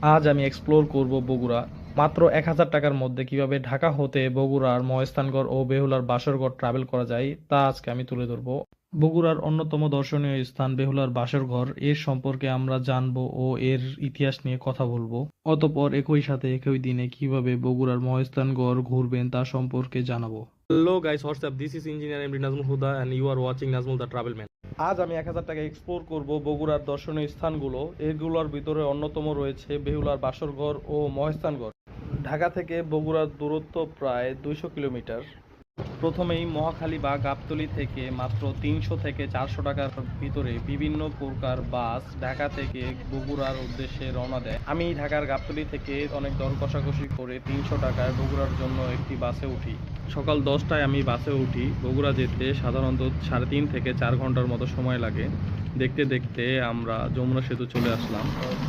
আজ আমি এক্সপ্লোর করব বগুড়া। মাত্র ১,০০০ টাকার মধ্যে কিভাবে ঢাকা হতে বগুড়ার মহাস্থানগড় ও বেহুলার বাসরগড় ট্রাভেল করা যায় তা আজকে আমি তুলে ধরবো। বগুড়ার অন্যতম দর্শনীয় স্থান বেহুলার বাসরঘর, এর সম্পর্কে আমরা জানবো ও এর ইতিহাস নিয়ে কথা বলবো। অতঃপর একই সাথে একই দিনে কিভাবে বগুড়ার মহাস্থানগড় ঘুরবেন তা সম্পর্কে জানাবো। Hello guys, what's up, this is engineer MD Nazmul Huda and you are watching Nazmul the travel man. আজ আমি ১,০০০ টাকা এক্সপ্লোর করব বগুড়ার দর্শনীয় স্থানগুলো। এগুলোর ভিতরে অন্যতম রয়েছে বেহুলার বাসরঘর ও মহাস্থানগড়। ঢাকা থেকে বগুড়ার দূরত্ব প্রায় ২০০ কিলোমিটার। প্রথমেই মহাখালী বা গাবতলী থেকে মাত্র ৩০০ থেকে ৪০০ টাকার ভিতরে বিভিন্ন প্রকার বাস ঢাকা থেকে বগুড়ার উদ্দেশ্যে রওনা দেয়। আমি ঢাকার গাবতলী থেকে অনেক দর কষাকষি করে ৩০০ টাকায় বগুড়ার জন্য একটি বাসে উঠি। সকাল ১০টায় আমি বাসে উঠি। বগুড়া যেতে সাধারণত ৩.৫ থেকে ৪ ঘন্টার মতো সময় লাগে। দেখতে দেখতে আমরা যমুনা সেতু চলে আসলাম।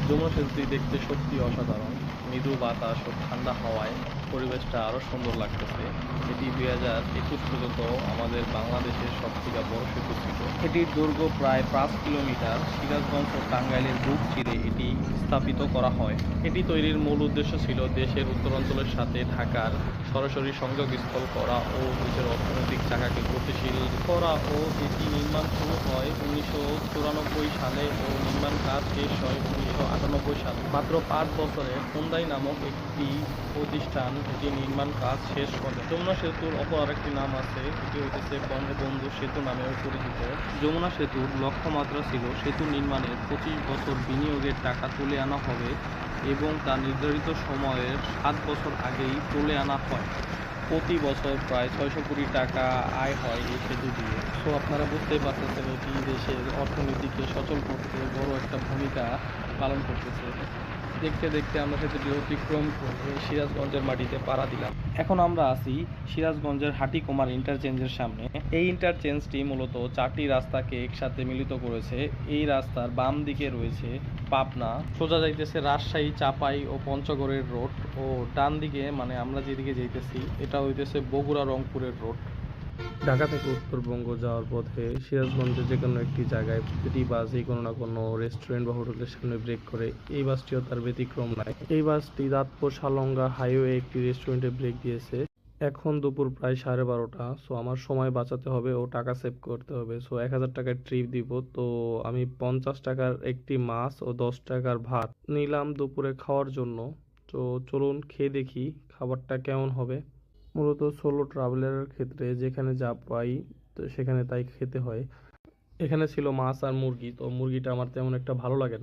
যমুনা সেতুটি দেখতে সত্যি অসাধারণ। মৃদু বাতাস ও ঠান্ডা হাওয়ায় পরিবেশটা আরও সুন্দর লাগতেছে। এটি ২০২১ পর্যন্ত আমাদের বাংলাদেশের সবথেকে বড় সেতু ছিল। এটির দৈর্ঘ্য প্রায় ৫ কিলোমিটার। সিরাজগঞ্জ ও টাঙ্গাইলের বুক চিরে এটি স্থাপিত করা হয়। এটি তৈরির মূল উদ্দেশ্য ছিল দেশের উত্তরাঞ্চলের সাথে ঢাকার সরাসরি সংযোগ স্থল করা ও দেশের অর্থনৈতিক চাকাকে গতিশীল করা। ও এটি নির্মাণ শুরু হয় ১৯৯৪ সালে ও নির্মাণ কাজ শেষ হয় ১৯৯৮ সালে। মাত্র ৫ বছরে হুন্দাই নামক একটি প্রতিষ্ঠান এটি নির্মাণ কাজ শেষ করে। যমুনা সেতুর অপর আরেকটি নাম আছে, এটি হইতেছে বঙ্গবন্ধু সেতু নামেও পরিচিত। যমুনা সেতুর লক্ষ্যমাত্রা ছিল সেতু নির্মাণের ২৫ বছর বিনিয়োগের টাকা তুলে আনা হবে এবং তা নির্ধারিত সময়ের ৭ বছর আগেই তুলে আনা হয়। প্রতি বছর প্রায় ৬০০ কোটি টাকা আয় হয় এই সেতু দিয়ে। তো আপনারা বুঝতেই পারতেছেন এটি দেশের অর্থনীতিকে সচল করতে বড় একটা ভূমিকা পালন করতেছে। দেখতে দেখতে আমরা সেতুটি অতিক্রম করে সিরাজগঞ্জের মাটিতে পাড়া দিলাম। এখন আমরা আছি সিরাজগঞ্জের হাটিকুমার ইন্টারচেঞ্জের সামনে। এই ইন্টারচেঞ্জটি মূলত ৪টি রাস্তাকে একসাথে মিলিত করেছে। এই রাস্তার বাম দিকে রয়েছে পাবনা, সোজা যাইতেছে রাজশাহী, চাপাই ও পঞ্চগড়ের রোড, ও ডান দিকে মানে আমরা যেদিকে যাইতেছি এটা হইতেছে বগুড়া রংপুরের রোড। ঢাকা থেকে উত্তরবঙ্গ যাওয়ার পথে সিরাজগঞ্জের যে কোনো একটি জায়গায় প্রতিটি বাসই কোনো না কোনো রেস্টুরেন্ট বা হোটেলের সামনে ব্রেক করে। এই বাসটিও তার ব্যতিক্রম নয়। এই বাসটি দাঁতপুর সালঙ্গা হাইওয়ে একটি রেস্টুরেন্টে ব্রেক দিয়েছে। এখন দুপুর প্রায় 12:30। সো আমার সময় বাঁচাতে হবে ও টাকা সেভ করতে হবে। সো ১,০০০ টাকার ট্রিপ দিব, তো আমি ৫০ টাকার একটি মাছ ও ১০ টাকার ভাত নিলাম দুপুরে খাওয়ার জন্য। তো চলুন খেয়ে দেখি খাবারটা কেমন হবে। মূলত সোলো ট্রাভেলারের ক্ষেত্রে যেখানে যা পাই তো সেখানে তাই খেতে হয়। এখানে ছিল মাছ আর মুরগি, তো মুরগিটা আমার তেমন একটা ভালো লাগে নাই।